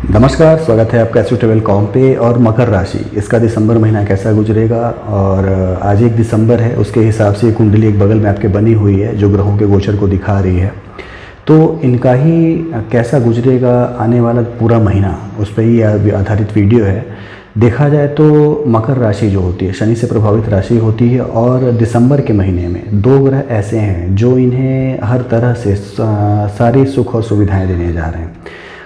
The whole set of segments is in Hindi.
नमस्कार, स्वागत है आपका एस्ट्रो कॉम पे। और मकर राशि, इसका दिसंबर महीना कैसा गुजरेगा। और आज 1 दिसंबर है, उसके हिसाब से कुंडली एक बगल में आपके बनी हुई है जो ग्रहों के गोचर को दिखा रही है। तो इनका ही कैसा गुजरेगा आने वाला पूरा महीना, उस पर ही आधारित वीडियो है। देखा जाए तो मकर राशि जो होती है शनि से प्रभावित राशि होती है, और दिसंबर के महीने में 2 ग्रह ऐसे हैं जो इन्हें हर तरह से सारी सुख और सुविधाएं देने जा रहे हैं।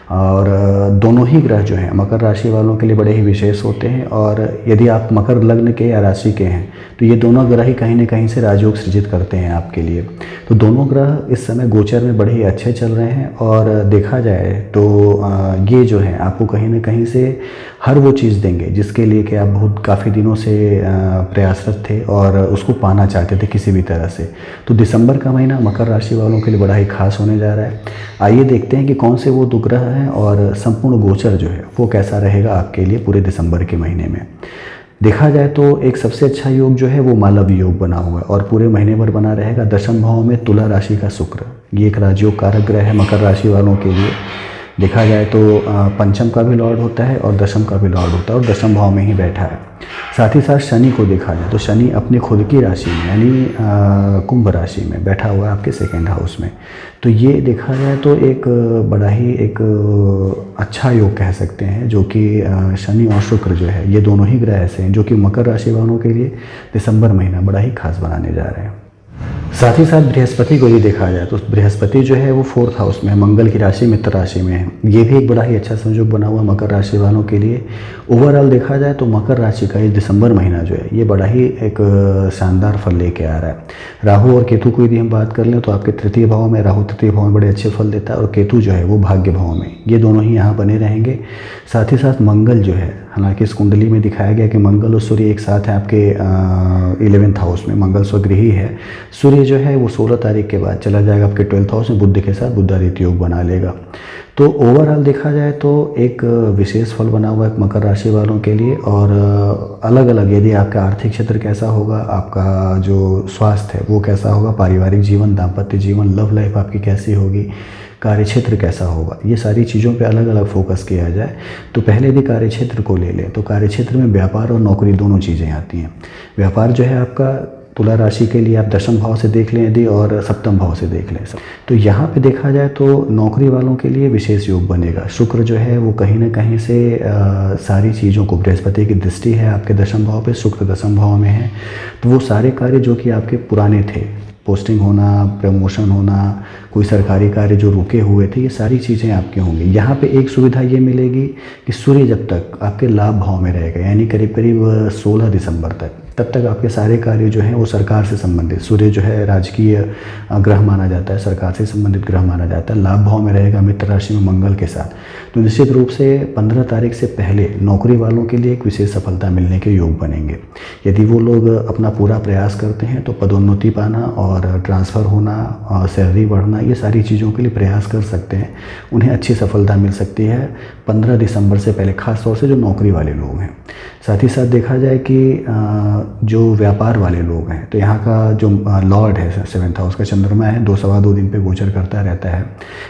और दोनों ही ग्रह जो हैं मकर राशि वालों के लिए बड़े ही विशेष होते हैं। और यदि आप मकर लग्न के या राशि के हैं तो ये दोनों ग्रह ही कहीं न कहीं से राजयोग सृजित करते हैं आपके लिए। तो दोनों ग्रह इस समय गोचर में बड़े ही अच्छे चल रहे हैं। और देखा जाए तो ये जो है आपको कहीं न कहीं से हर वो चीज़ देंगे जिसके लिए कि आप बहुत काफ़ी दिनों से प्रयासरत थे और उसको पाना चाहते थे किसी भी तरह से। तो दिसंबर का महीना मकर राशि वालों के लिए बड़ा ही खास होने जा रहा है। आइए देखते हैं कि कौन से वो 2 ग्रह हैं और संपूर्ण गोचर जो है वो कैसा रहेगा आपके लिए पूरे दिसंबर के महीने में। देखा जाए तो एक सबसे अच्छा योग जो है वो मालव्य योग बना हुआ है और पूरे महीने भर बना रहेगा। दशम भाव में तुला राशि का शुक्र, ये एक राजयोग कारक ग्रह है मकर राशि वालों के लिए। देखा जाए तो पंचम का भी लॉर्ड होता है और दशम का भी लॉर्ड होता है, और दशम भाव में ही बैठा है। साथ ही साथ शनि को देखा जाए तो शनि अपनी खुद की राशि में यानी कुंभ राशि में बैठा हुआ है आपके सेकेंड हाउस में। तो ये देखा जाए तो एक बड़ा ही एक अच्छा योग कह सकते हैं, जो कि शनि और शुक्र जो है ये दोनों ही ग्रह ऐसे हैं जो कि मकर राशि वालों के लिए दिसंबर महीना बड़ा ही खास बनाने जा रहे हैं। साथ ही साथ बृहस्पति को यदि देखा जाए तो बृहस्पति जो है वो 4th हाउस में है, मंगल की राशि मित्र राशि में है। ये भी एक बड़ा ही अच्छा संयोग बना हुआ मकर राशि वालों के लिए। ओवरऑल देखा जाए तो मकर राशि का ये दिसंबर महीना जो है ये बड़ा ही एक शानदार फल लेके आ रहा है। राहु और केतु को यदि हम बात कर लें तो आपके तृतीय भाव में राहु तृतीय भाव में बड़े अच्छे फल देता है, और केतु जो है वो भाग्य भाव में, ये दोनों ही यहाँ बने रहेंगे। साथ ही साथ मंगल जो है, हालांकि इस कुंडली में दिखाया गया कि मंगल और सूर्य एक साथ है आपके 11th हाउस में, मंगल स्वगृही है। सूर्य जो है वो 16 तारीख के बाद चला जाएगा आपके 12th हाउस में, बुध के साथ बुधादित्य योग बना लेगा। तो ओवरऑल देखा जाए तो एक विशेष फल बना हुआ है मकर राशि वालों के लिए। और अलग अलग यदि आपका आर्थिक क्षेत्र कैसा होगा, आपका जो स्वास्थ्य है वो कैसा होगा, पारिवारिक जीवन, दाम्पत्य जीवन, लव लाइफ आपकी कैसी होगी, कार्यक्षेत्र कैसा होगा, ये सारी चीज़ों पे अलग अलग फोकस किया जाए। तो पहले यदि कार्यक्षेत्र को ले लें तो कार्यक्षेत्र में व्यापार और नौकरी दोनों चीज़ें आती हैं। व्यापार जो है आपका तुला राशि के लिए आप दशम भाव से देख लें यदि, और सप्तम भाव से देख लें सब, तो यहाँ पे देखा जाए तो नौकरी वालों के लिए विशेष योग बनेगा। शुक्र जो है वो कहीं ना कहीं से सारी चीज़ों को, बृहस्पति की दृष्टि है आपके दशम भाव पे, शुक्र दशम भाव में है, तो वो सारे कार्य जो कि आपके पुराने थे, पोस्टिंग होना, प्रमोशन होना, कोई सरकारी कार्य जो रुके हुए थे, ये सारी चीज़ें आपके होंगी। यहाँ पे एक सुविधा ये मिलेगी कि सूर्य जब तक आपके लाभ भाव में रहेगा, यानी करीब करीब 16 दिसंबर तक, तब तक आपके सारे कार्य जो हैं वो सरकार से संबंधित, सूर्य जो है राजकीय ग्रह माना जाता है, सरकार से संबंधित ग्रह माना जाता है, लाभ भाव में रहेगा मित्र राशि में मंगल के साथ। तो निश्चित रूप से 15 तारीख से पहले नौकरी वालों के लिए एक विशेष सफलता मिलने के योग बनेंगे। यदि वो लोग अपना पूरा प्रयास करते हैं तो पदोन्नति पाना और ट्रांसफ़र होना और सैलरी बढ़ना, ये सारी चीज़ों के लिए प्रयास कर सकते हैं, उन्हें अच्छी सफलता मिल सकती है 15 दिसंबर से पहले, खास तौर से जो नौकरी वाले लोग हैं। साथ ही साथ देखा जाए कि जो व्यापार वाले लोग हैं तो यहाँ का जो लॉर्ड है 7th हाउस का चंद्रमा है, 2 दिन पे गोचर करता रहता है,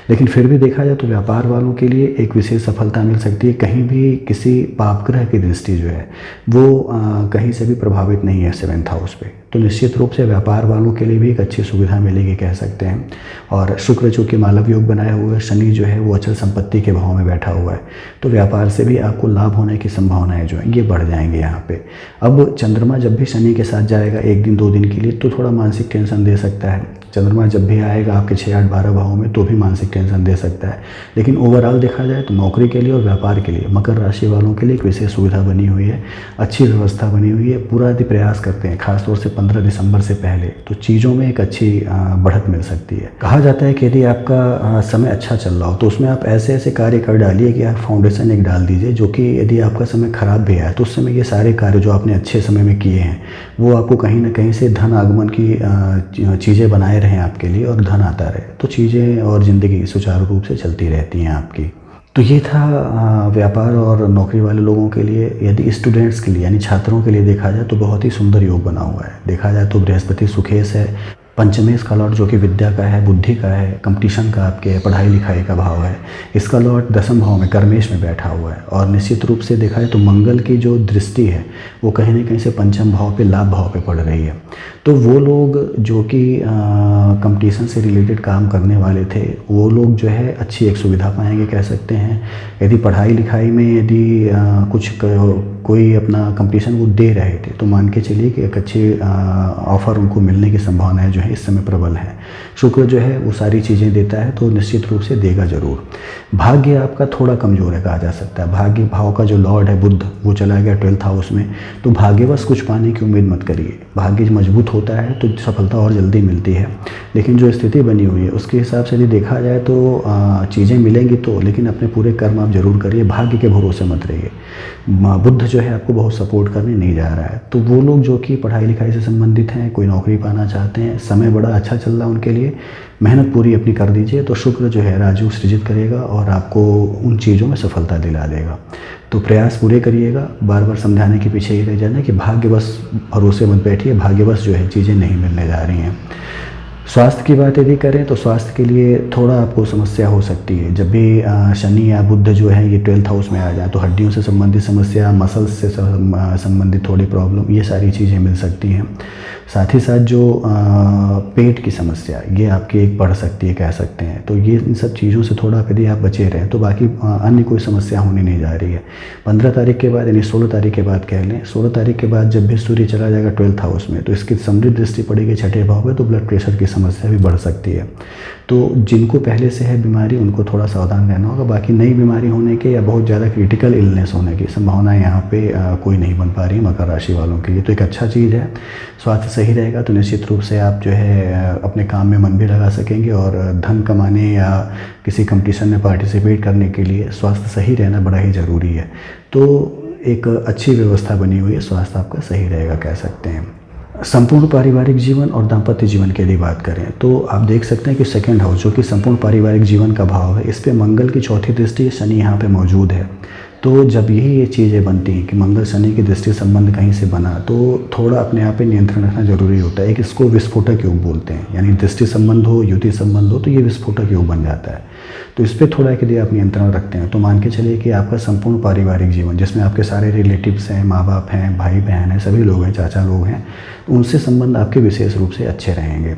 लेकिन फिर भी देखा जाए तो व्यापार वालों के लिए एक विशेष सफलता मिल सकती है। कहीं भी किसी पाप ग्रह की दृष्टि जो है वो कहीं से भी प्रभावित नहीं है 7th हाउस पे, तो निश्चित रूप से व्यापार वालों के लिए भी एक अच्छी सुविधा मिलेगी कह सकते हैं। और शुक्र जो कि मालव योग बनाया हुआ है, शनि जो है वो अचल संपत्ति के भाव में बैठा हुआ है, तो व्यापार से भी आपको लाभ होने की संभावनाएं जो है ये बढ़ जाएंगे यहाँ पे। अब चंद्रमा जब भी शनि के साथ जाएगा 1 दिन 2 दिन के लिए तो थोड़ा मानसिक टेंशन दे सकता है। चंद्रमा जब भी आएगा आपके 6, 8, 12 भावों में तो भी मानसिक टेंशन दे सकता है। लेकिन ओवरऑल देखा जाए तो नौकरी के लिए और व्यापार के लिए मकर राशि वालों के लिए एक विशेष सुविधा बनी हुई है, अच्छी व्यवस्था बनी हुई है। पूरा यदि प्रयास करते हैं खासतौर से 15 दिसंबर से पहले तो चीज़ों में एक अच्छी बढ़त मिल सकती है। कहा जाता है कि यदि आपका समय अच्छा चल रहा हो तो उसमें आप ऐसे ऐसे कार्य कर डालिए कि आप फाउंडेशन एक डाल दीजिए, जो कि यदि आपका समय खराब भी आया तो उस समय ये सारे कार्य जो आपने अच्छे समय में किए हैं वो आपको कहीं ना कहीं से धन आगमन की चीज़ें बनाए रहें आपके लिए, और धन आता रहे, तो चीज़ें और ज़िंदगी सुचारू रूप से चलती रहती हैं आपकी। तो ये था व्यापार और नौकरी वाले लोगों के लिए। यदि स्टूडेंट्स के लिए यानी छात्रों के लिए देखा जाए तो बहुत ही सुंदर योग बना हुआ है। देखा जाए तो बृहस्पति सुखेश है, पंचमेश इसका लॉर्ड जो कि विद्या का है, बुद्धि का है, कंपटीशन का, आपके पढ़ाई लिखाई का भाव है। इसका लॉर्ड दसम भाव में कर्मेश में बैठा हुआ है और निश्चित रूप से देखा जाए तो मंगल की जो दृष्टि है वो कहीं ना कहीं से पंचम भाव पे, लाभ भाव पे पड़ रही है। तो वो लोग जो कि कंपटीशन से रिलेटेड काम करने वाले थे, वो लोग जो है अच्छी एक सुविधा पाएंगे कह सकते हैं। यदि पढ़ाई लिखाई में यदि कोई अपना कंपटीशन वो दे रहे थे तो मान के चलिए कि एक अच्छी ऑफ़र उनको मिलने की संभावनाएं जो है इस समय प्रबल है। शुक्र जो है वो सारी चीज़ें देता है तो निश्चित रूप से देगा ज़रूर। भाग्य आपका थोड़ा कमज़ोर है कहा जा सकता है। भाग्य भाव का जो लॉर्ड है बुध, वो चला गया 12th हाउस में, तो भाग्यवश कुछ पाने की उम्मीद मत करिए। भाग्य मजबूत होता है तो सफलता और जल्दी मिलती है, लेकिन जो स्थिति बनी हुई है उसके हिसाब से यदि देखा जाए तो चीज़ें मिलेंगी तो, लेकिन अपने पूरे कर्म आप जरूर करिए, भाग्य के भरोसे मत रहिए। बुध जो है आपको बहुत सपोर्ट करने नहीं जा रहा है। तो वो लोग जो कि पढ़ाई लिखाई से संबंधित हैं, कोई नौकरी पाना चाहते हैं, समय बड़ा अच्छा चल रहा है उनके लिए, मेहनत पूरी अपनी कर दीजिए तो शुक्र जो है राजयोग सृजित करेगा और आपको उन चीज़ों में सफलता दिला देगा। तो प्रयास पूरे करिएगा। बार बार समझाने के पीछे ही रह जाना कि भाग्यवश भरोसे मत बैठिए, भाग्यवश जो है चीज़ें नहीं मिलने जा रही हैं। स्वास्थ्य की बात यदि करें तो स्वास्थ्य के लिए थोड़ा आपको समस्या हो सकती है। जब भी शनि या बुध जो है ये 12th हाउस में आ जाए तो हड्डियों से संबंधित समस्या, मसल्स से संबंधित थोड़ी प्रॉब्लम, ये सारी चीज़ें मिल सकती हैं। साथ ही साथ जो पेट की समस्या ये आपकी एक बढ़ सकती है कह सकते हैं। तो ये इन सब चीज़ों से थोड़ा यदि आप बचे रहें तो बाकी अन्य कोई समस्या होने नहीं जा रही है। 15 तारीख के बाद यानी 16 तारीख के बाद कह लें, 16 तारीख के बाद जब भी सूर्य चला जाएगा 12th हाउस में तो इसकी समृद्ध दृष्टि पड़ेगी 6ठे भाव में, तो ब्लड प्रेशर की समस्या भी बढ़ सकती है। तो जिनको पहले से है बीमारी उनको थोड़ा सावधान रहना होगा। बाकी नई बीमारी होने के या बहुत ज़्यादा क्रिटिकल इलनेस होने की संभावना यहाँ पे कोई नहीं बन पा रही मकर राशि वालों के लिए, तो एक अच्छा चीज़ है। स्वास्थ्य सही रहेगा तो निश्चित रूप से आप जो है अपने काम में मन भी लगा सकेंगे और धन कमाने या किसी कंपटीशन में पार्टिसिपेट करने के लिए स्वास्थ्य सही रहना बड़ा ही ज़रूरी है। तो एक अच्छी व्यवस्था बनी हुई है, स्वास्थ्य आपका सही रहेगा कह सकते हैं। संपूर्ण पारिवारिक जीवन और दाम्पत्य जीवन की यदि बात करें तो आप देख सकते हैं कि 2nd हाउस जो कि संपूर्ण पारिवारिक जीवन का भाव है, इस पे मंगल की 4थी दृष्टि, शनि यहाँ पे मौजूद है। तो जब यही ये चीज़ें बनती हैं कि मंगल शनि की दृष्टि संबंध कहीं से बना तो थोड़ा अपने आप पे नियंत्रण रखना जरूरी होता है। एक इसको विस्फोटक योग बोलते हैं, यानी दृष्टि संबंध हो, युति संबंध हो तो ये विस्फोटक योग बन जाता है। तो इस पर थोड़ा यदि आप नियंत्रण रखते हैं तो मान के चलिए कि आपका संपूर्ण पारिवारिक जीवन जिसमें आपके सारे रिलेटिव्स हैं, माँ बाप हैं, भाई बहन हैं, सभी लोग हैं, चाचा लोग हैं, तो उनसे संबंध आपके विशेष रूप से अच्छे रहेंगे।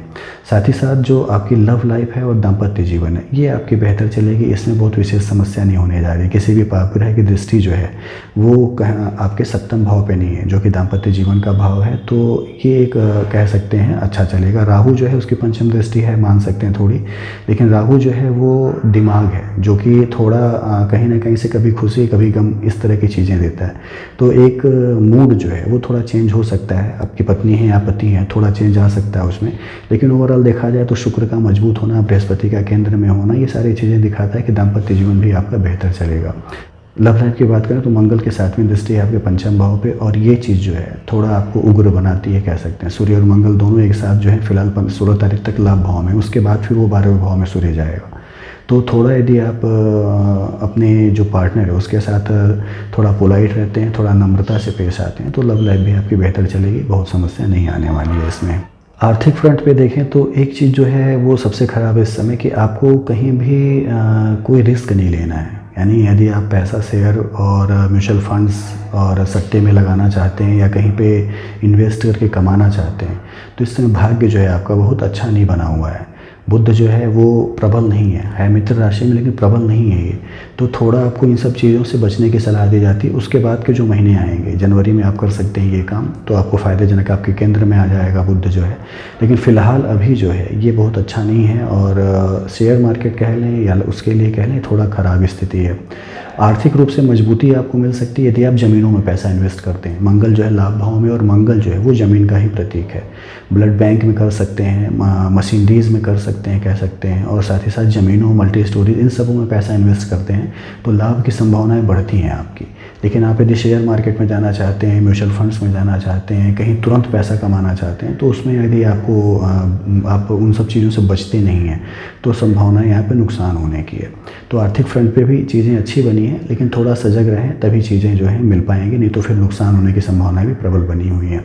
साथ ही साथ जो आपकी लव लाइफ है और दाम्पत्य जीवन है ये आपकी बेहतर चलेगी, इसमें बहुत विशेष समस्या नहीं होने जा रही। किसी भी पापग्रह की दृष्टि जो है वो आपके 7म भाव पे नहीं है जो कि दाम्पत्य जीवन का भाव है, तो ये एक कह सकते हैं अच्छा चलेगा। राहु जो है उसकी 5म दृष्टि है, मान सकते हैं थोड़ी, लेकिन राहु जो है वो दिमाग है जो कि थोड़ा कहीं ना कहीं से कभी खुशी कभी गम इस तरह की चीज़ें देता है। तो एक मूड जो है वो थोड़ा चेंज हो सकता है। आपकी पत्नी है या पति है, थोड़ा चेंज आ सकता है उसमें, लेकिन ओवरऑल देखा जाए तो शुक्र का मजबूत होना, बृहस्पति का केंद्र में होना, ये सारी चीज़ें दिखाता है कि दाम्पत्य जीवन भी आपका बेहतर चलेगा। लव लाइफ की बात करें तो मंगल के 7वीं दृष्टि है आपके 5म भाव पे और ये चीज़ जो है थोड़ा आपको उग्र बनाती है कह सकते हैं। सूर्य और मंगल दोनों एक साथ जो है फिलहाल 16 तारीख तक लाभ भाव में, उसके बाद फिर वो 12वें भाव में सूर्य जाएगा। तो थोड़ा यदि आप अपने जो पार्टनर है उसके साथ थोड़ा पोलाइट रहते हैं, थोड़ा नम्रता से पेश आते हैं तो लव लाइफ भी आपकी बेहतर चलेगी, बहुत समस्या नहीं आने वाली है इसमें। आर्थिक फ्रंट पे देखें तो एक चीज़ जो है वो सबसे ख़राब है इस समय कि आपको कहीं भी कोई रिस्क नहीं लेना है। यानी यदि आप पैसा शेयर और म्यूचुअल फंड्स और सट्टे में लगाना चाहते हैं या कहीं पे इन्वेस्ट करके कमाना चाहते हैं तो इस समय भाग्य जो है आपका बहुत अच्छा नहीं बना हुआ है। बुध जो है वो प्रबल नहीं है मित्र राशि में, लेकिन प्रबल नहीं है ये, तो थोड़ा आपको इन सब चीज़ों से बचने की सलाह दी जाती है। उसके बाद के जो महीने आएंगे, जनवरी में आप कर सकते हैं ये काम, तो आपको फ़ायदेजनक आपके केंद्र में आ जाएगा बुध जो है। लेकिन फ़िलहाल अभी जो है ये बहुत अच्छा नहीं है और शेयर मार्केट कह लें या उसके लिए कह लें थोड़ा ख़राब स्थिति है। आर्थिक रूप से मजबूती आपको मिल सकती है यदि आप ज़मीनों में पैसा इन्वेस्ट करते हैं। मंगल जो है लाभ भाव में और मंगल जो है वो ज़मीन का ही प्रतीक है। ब्लड बैंक में कर सकते हैं, मशीनरीज़ में कर सकते हैं कह सकते हैं, और साथ ही साथ ज़मीनों, मल्टी स्टोरेज, इन सबों में पैसा इन्वेस्ट करते हैं तो लाभ की संभावनाएं बढ़ती हैं आपकी। लेकिन आप यदि शेयर मार्केट में जाना चाहते हैं, म्यूचुअल फंड्स में जाना चाहते हैं, कहीं तुरंत पैसा कमाना चाहते हैं तो उसमें यदि आप उन सब चीज़ों से बचते नहीं हैं तो संभावना यहाँ पे नुकसान होने की है। तो आर्थिक फ्रंट पे भी चीज़ें अच्छी बनी है, लेकिन थोड़ा सजग रहें तभी चीज़ें जो हैं मिल पाएंगी, नहीं तो फिर नुकसान होने की संभावना भी प्रबल बनी हुई है।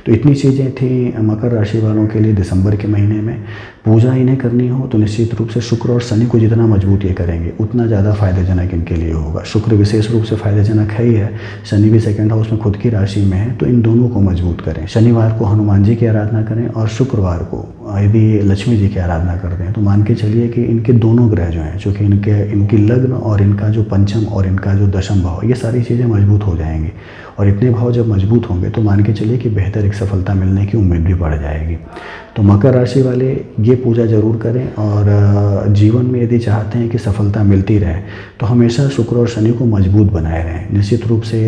तो इतनी चीज़ें थी मकर राशि वालों के लिए दिसंबर के महीने में। पूजा इन्हें करनी हो तो निश्चित रूप से शुक्र और शनि को जितना मजबूत ये करेंगे उतना ज़्यादा फायदेजनक इनके लिए होगा। शुक्र विशेष रूप से फायदेजनक है ही है, शनि भी सेकंड हाउस में खुद की राशि में है, तो इन दोनों को मजबूत करें। शनिवार को हनुमान जी की आराधना करें और शुक्रवार को यदि लक्ष्मी जी की आराधना करते हैं तो मान के चलिए कि इनके दोनों ग्रह जो हैं, चूँकि इनकी लग्न और इनका जो पंचम और इनका जो दशम भाव, ये सारी चीज़ें मजबूत हो जाएंगी। और इतने भाव जब मजबूत होंगे तो मान के चलिए कि बेहतर एक सफलता मिलने की उम्मीद भी बढ़ जाएगी। तो मकर राशि वाले ये पूजा ज़रूर करें, और जीवन में यदि चाहते हैं कि सफलता मिलती रहे तो हमेशा शुक्र और शनि को मजबूत बनाए रहें। निश्चित रूप से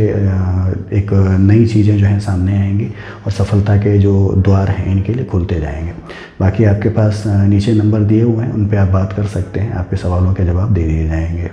एक नई चीज़ें जो हैं सामने आएंगी और सफलता के जो द्वार हैं इनके लिए खुलते जाएंगे। बाकी आपके पास नीचे नंबर दिए हुए हैं, उन पर आप बात कर सकते हैं, आपके सवालों के जवाब दे दिए जाएंगे।